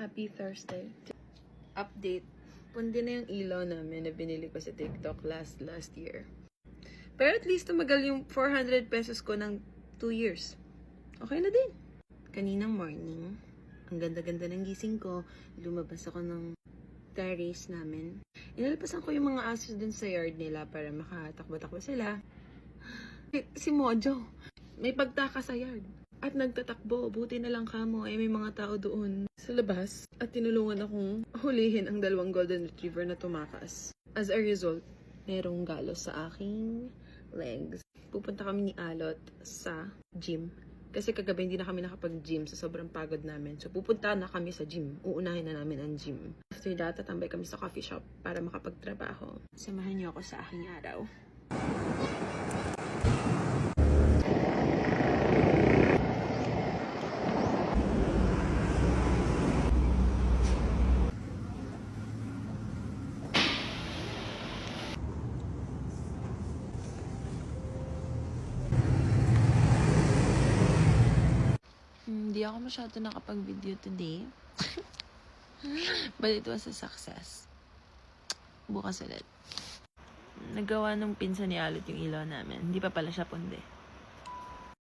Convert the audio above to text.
Happy Thursday. Update. Pundi na yung ilaw namin na binili ko sa TikTok last year. Pero at least tumagal yung 400 pesos ko ng 2 years. Okay na din. Kaninang morning, ang ganda-ganda ng gising ko, lumabas ako ng terrace namin. Inalpasan ko yung mga asos dun sa yard nila para makatakbo-takbo sila. Si Mojo, may pagtaka sa yard. At nagtatakbo, buti na lang kamo ay may mga tao doon sa labas at tinulungan akong hulihin ang 2 golden retriever na tumakas. As a result, merong galos sa aking legs. Pupunta kami ni Alot sa gym. Kasi kagabi hindi na kami nakapag-gym sa sobrang pagod namin. So pupunta na kami sa gym. Uunahin na namin ang gym. After that, tatambay kami sa coffee shop para makapagtrabaho. Samahan niyo ako sa aking araw. Hindi ako masyado nakapag-video today. But it was a success. Bukas ulit. Nagawa nung pinsan ni Alot yung ilaw namin. Hindi pa pala siya pundi.